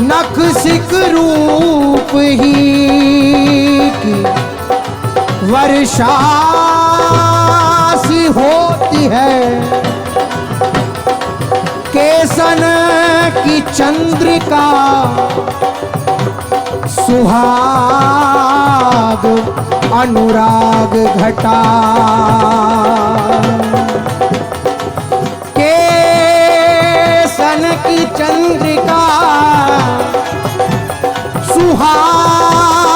नख सिक रूप ही की वर्षा सी होती है, केसन की चंद्रिका सुहाग अनुराग घटा, केसन की चंद्रिका सुहाग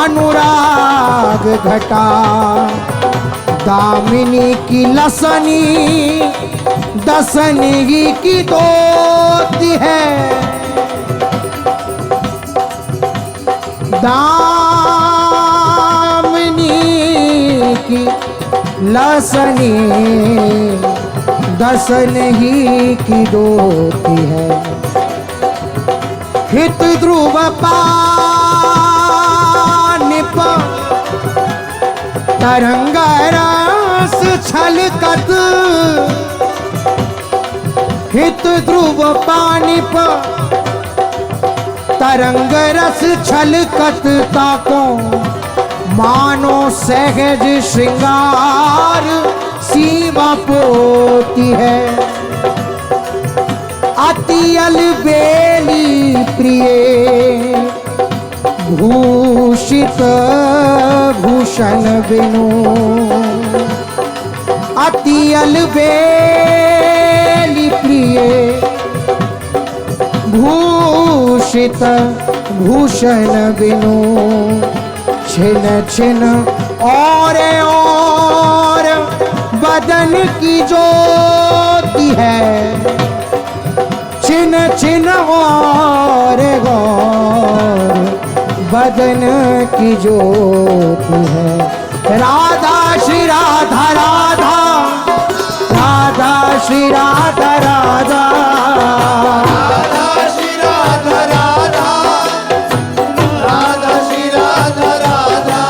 अनुराग घटा, दामिनी की लसनी दसनी की दोती है, दामिनी की लसनी दसनी की दोती है, हित ध्रुव पानिप तरंग रस छलकत, हित ध्रुव पानिप तरंग रस छलकत, ताको मानो सहज श्रृंगार सीमा पोती है, अति अलबेली प्रिय भूषित भूषण बिनु, अति अलबेली प्रिय भूषित भूषण बिनु, छिन छिन और बदन की ज्योति है, छिन छिन और बदन की ज्योति है, राधा श्री राधा राधा, राधा श्री राधा राधा, राधा श्री राधा राधा, राधा श्री राधा राधा,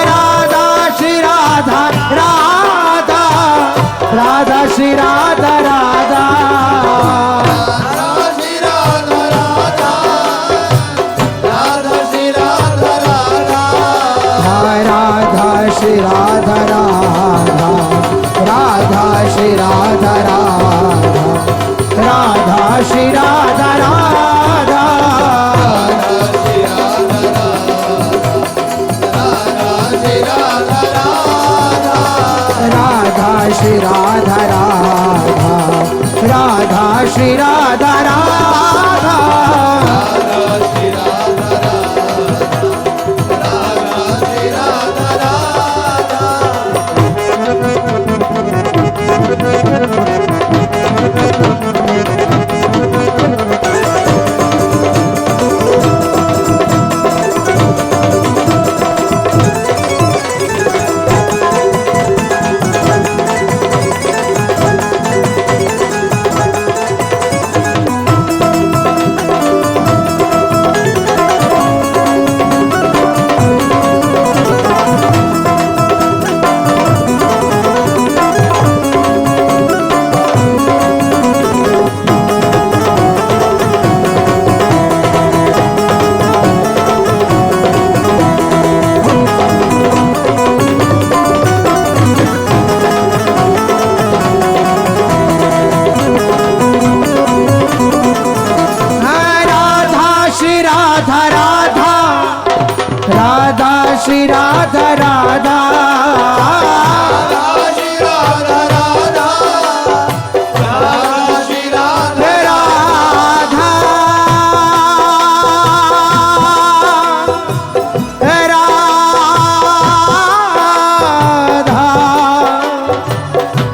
राधा श्री राधा राधा, राधा श्री राधा राधा, राधा श्री राधा राधा, राधा श्री राधा राधा, राधा श्री राधा राधा, राधा श्री राधा राधा, राधा श्री राधा राधा, राधा श्री राधा राधा, राधा श्री राधा राधा, राधा श्री राधा राधा, राधा श्री राधा राधा, श्री राधा राधा, राधा श्री राधा राधा, राधा श्री राधा राधा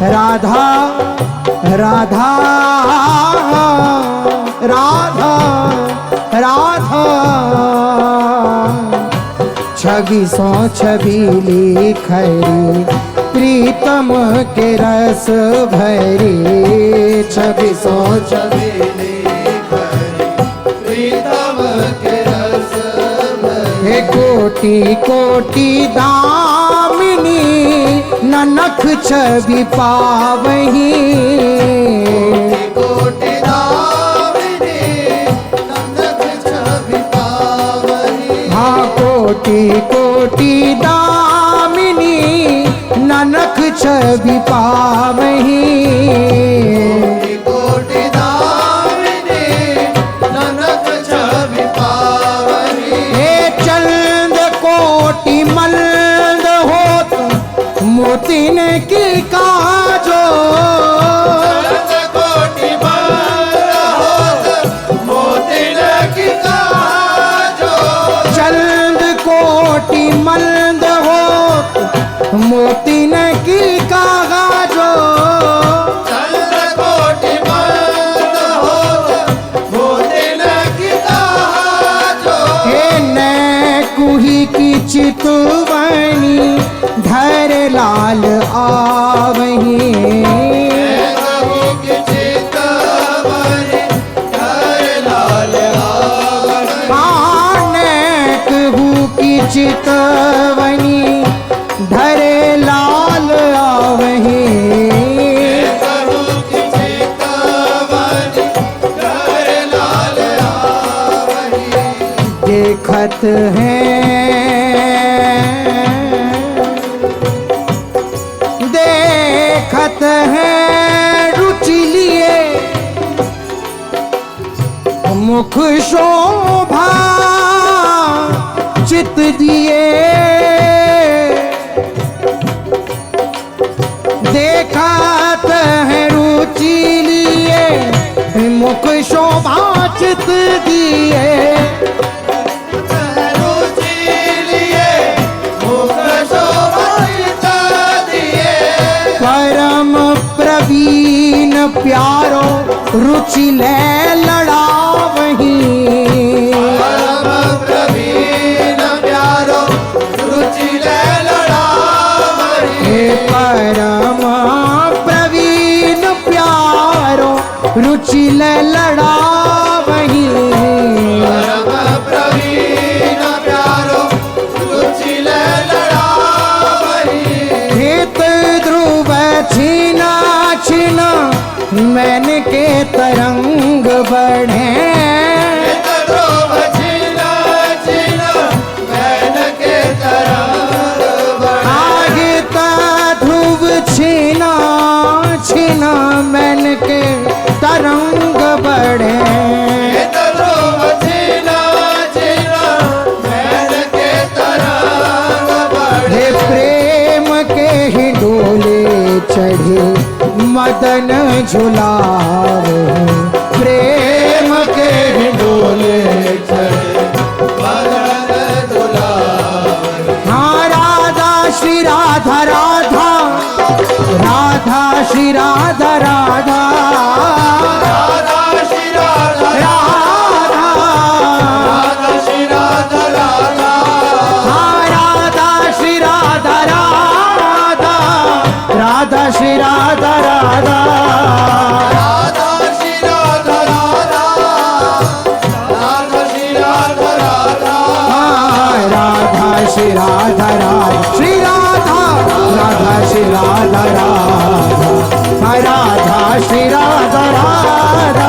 राधा राधा राधा राधा, छवि सो छबीली खरी प्रीतम के रस भरी, छवि सो छबीली खरी प्रीतम के रस भरी, हे कोटि कोटि दामिनी ननख छवि पावही, कोटि दामिनी कोटि कोटि दामिनी नानक छवि पावही कोटि दामिनी नानक छवि पावनी हे चंद कोटि मल्द होत मोतिन की काजो चंद कोटि मल्द होत मोतिन की काजो चंद कोटि मल्द होत मोतिन की काजो चंद कोटि मल्द होत मोतिन की काजो हे कुही की चितवनी धर लाल आवही चितवनी धरे लाल आवही देखत हैं रुचि लिए मुख शोभा चित दिए देखत है रुचि लिए मुख शोभा चित दिए रुचि लिए मुख शोभा चित दिए परम प्रवीण प्यारो रुचि ले लड़ावही परम प्रवीण प्यारो रुचि ले लड़ावही हे परम प्रवीण प्यारो रुचि ले लड़ावही परम प्रवीण प्यारो रुचि ले लड़ावही खेत ध्रुव छीना छीना मैन के तरंग बढ़े ध्रुव छीना छीना मैन के तरंग बढ़े आगे ध्रुव छीना छीना मैन के तरंग बढ़े ध्रुव छीना छीना मैन के तरंग बढ़े हे प्रेम के ही डोले चढ़े मदन झुलावे प्रेम के ही डोले चढ़े मदन झुलावे हाँ राधा श्री राधा राधा राधा श्री राधा राधा राधा श्री राधा राधा राधा श्री राधा राधा हाँ राधा श्री राधा राधा राधा श्री राधा राधा राधा श्री राधा राधा राधा श्री राधा राधा हाँ, राधा श्री राधा राधा श्री राधा राधा श्री राधा राधा हाँ, राधा श्री राधा राधा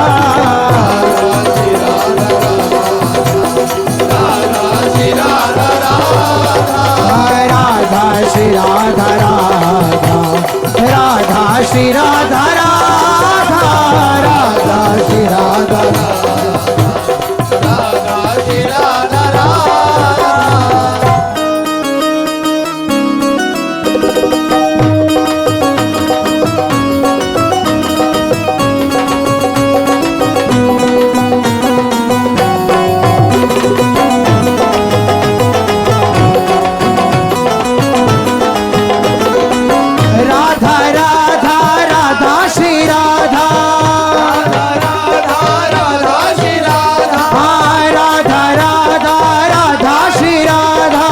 हाँ, राधा श्री राधा राधा राधा श्री राधा राधा राधा श्री राधा राधा श्री राधा राधा राधा राधा राधा श्री राधा राधा राधा श्री राधा हाँ, राधा राधा राधा श्री राधा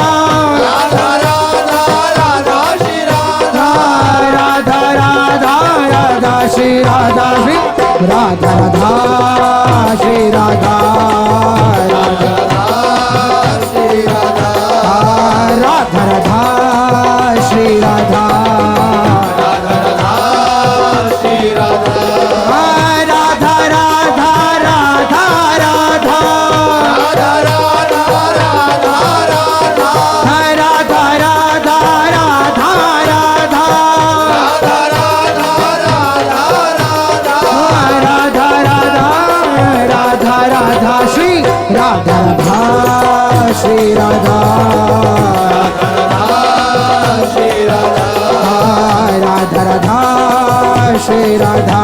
राधा राधा राधा श्री राधा हाँ, राधा राधा राधा श्री राधा श्री राधा राधा श्री राधा राधा श्री राधा हाँ, राधा राधा श्री राधा श्री राधा हाँ, राधा राधा राधा राधा राधा राधा राधा राधा राधा राधा श्री राधा श्री राधा राधा राधा श्री राधा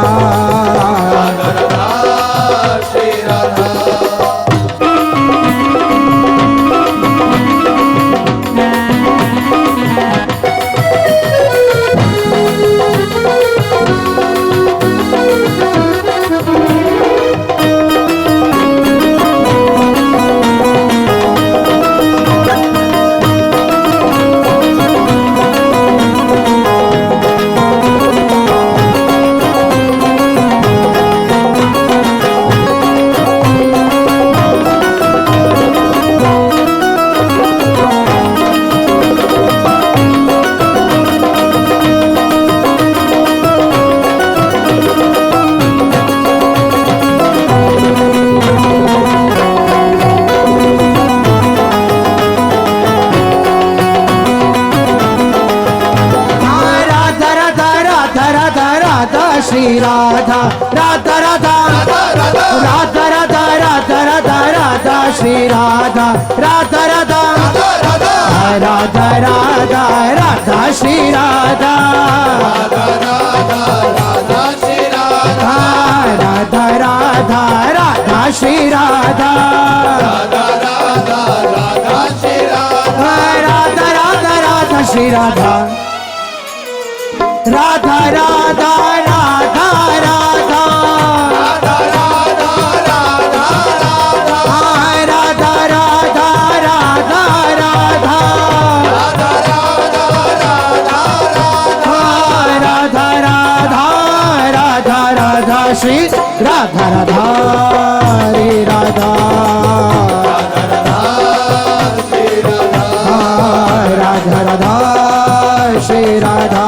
श्री राधा श्री राधा राधा राधा राधा राधा राधा राधा राधा श्री राधा राधा राधा राधा राधा राधा श्री राधा राधा श्री राधा राधा राधा राधा श्री राधा राधा श्री राधा राधा राधा राधा श्री राधा राधा राधा राधा राधा राधा राधा राधा राधा राधा राधा राधा राधा श्री राधा राधा रे राधा राधा राधा श्री राधा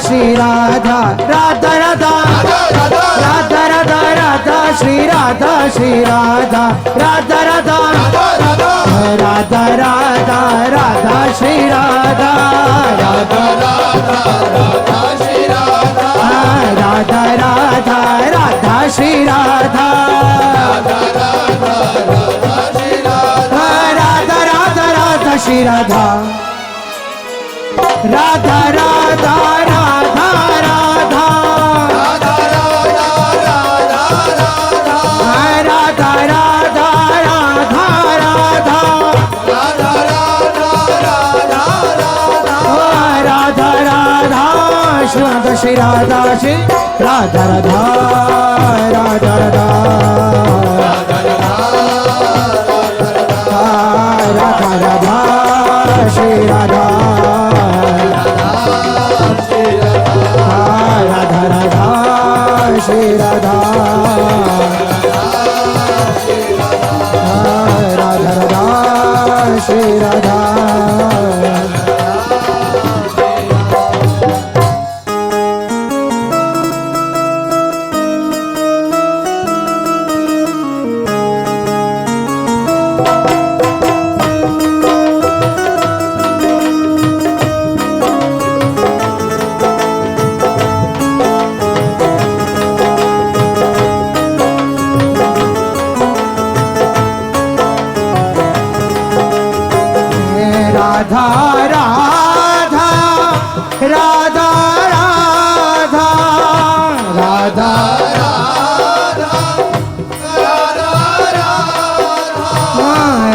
श्री राधा राधा राधा राधा राधा राधा श्री राधा श्री राधा राधा राधा राधा राधा राधा श्री राधा राधा राधा श्री राधा राधा राधा राधा श्री राधा राधा राधा राधा श्री राधा राधा राधा राधा राधा राधा राधा राधा राधा राधा श्री राधा श्री राधा राधा राधा राधा राधा राधा श्री राधा राधा राधा श्री राधा राधा राधा श्री राधा राधा राधा राधा राधा राधा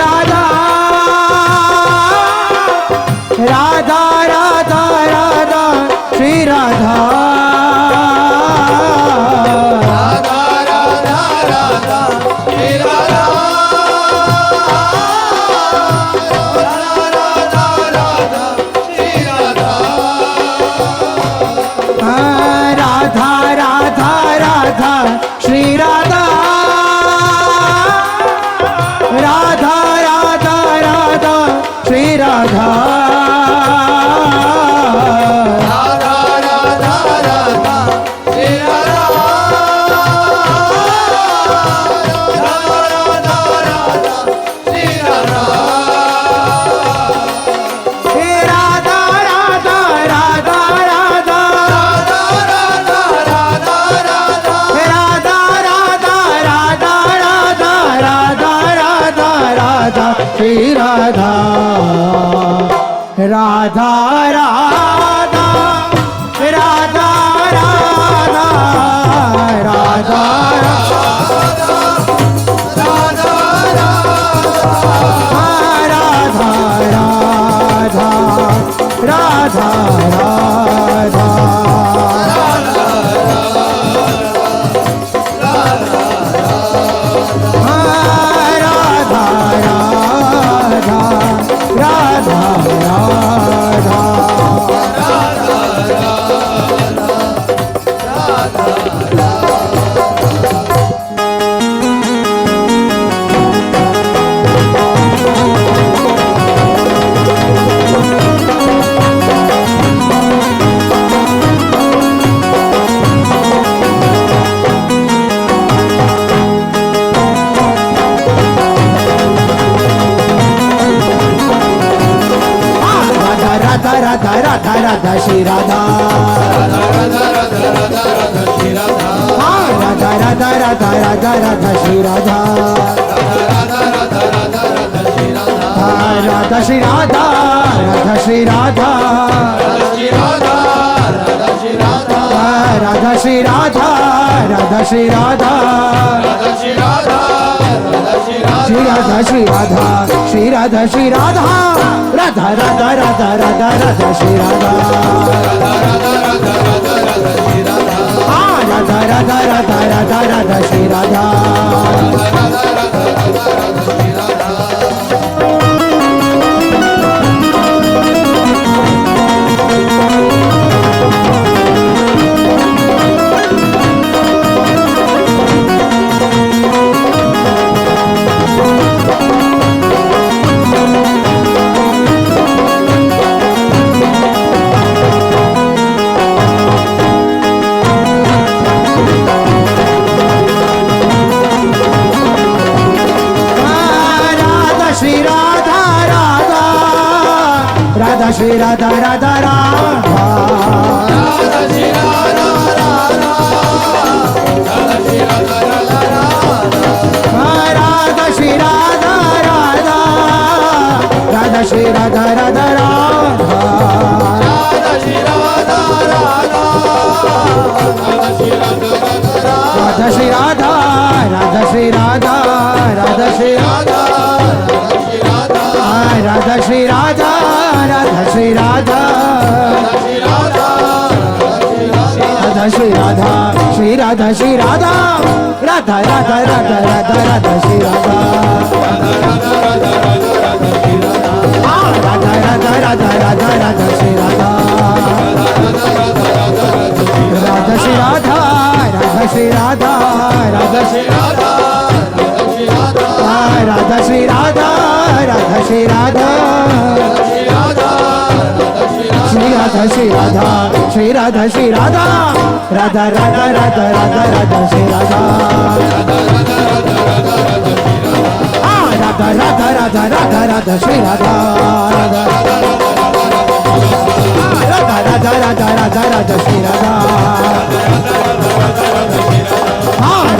राधा राधा राधा राधा श्री राधा राधा राधा राधा श्री राधा राधा राधा श्री राधा राधा राधा राधा श्री राधा राधा राधा राधा श्री राधा राधा राधा राधा श्री राधा राधा राधा श्री राधा हे राधा राधा राधा राधा हे राधा राधा राधा राधा राधा राधा राधा श्री राधा राधा राधा राधा राधा राधा राधा राधा राधा राधा राधा राधा राधा श्री राधा राधा राधा राधा राधा श्री राधा राधा राधा राधा राधा राधा श्री राधा राधा राधा राधा राधा श्री राधा राधा श्री राधा राधा श्री राधा श्री राधा राधा श्री राधा राधा श्री राधा राधा श्री राधा राधा श्री राधा राधा श्री श्री राधा श्री राधा श्री राधा श्री राधा राधा राधा राधा राधा राधा श्री राधा राधा राधा राधा राधा राधा श्री राधा राधा राधा राधा राधा राधा श्री राधा राधा राधा राधा राधा श्री राधा श्री राधा राधा राधा राधा श्री राधा राधा राधा श्री राधा राधा राधा श्री राधा राधा राधा श्री राधा राधा राधा राधा श्री राधा राधा राधा श्री राधा राधा श्री राधा राधा श्री राधा राधा श्री राधा राधा श्री राधा राधा श्री राधा राधा श्री राधा श्री राधा श्री राधा राधा राधा राधा राधा राधा श्री राधा राधा राधा राधा राधा राधा श्री राधा राधा श्री राधा राधा श्री राधा राधा श्री राधा श्री राधा राधा श्री राधा श्री राधा श्री राधा श्री राधा श्री राधा राधा राधा राधा राधा राधा श्री राधा राधा राधा राधा राधा राधा श्री राधा राधा राधा राधा राधा राधा श्री राधा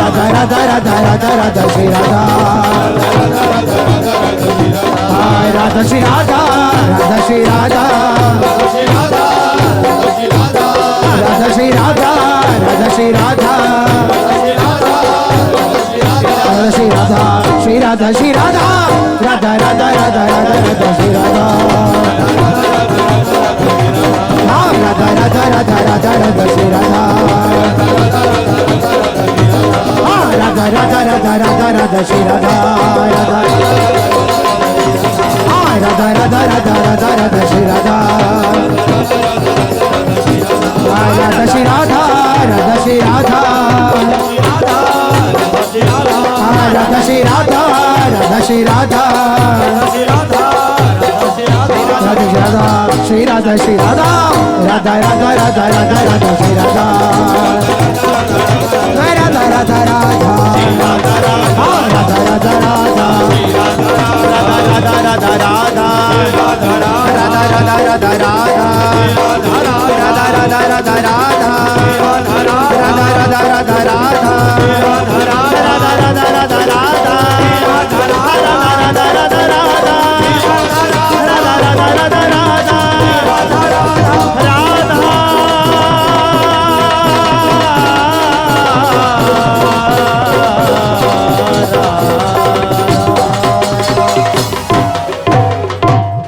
राधा राधा राधा राधा राधा श्री राधा राधा श्री राधा राधा श्री राधा राधा श्री राधा राधा श्री राधा राधा श्री राधा श्री राधा श्री राधा राधा राधा राधा राधा राधा श्री राधा हाँ राधा राधा राधा राधा राधा श्री राधा हाँ राधा राधा राधा राधा राधा श्री राधा राधा हाँ राधा राधा राधा राधा राधा श्री राधा राधा श्री राधा राधा श्री राधा राधा श्री राधा राधा श्री राधा राधा श्री राधा श्री राधा राधा राधा राधा राधा राधा श्री राधा राधा राधा राधा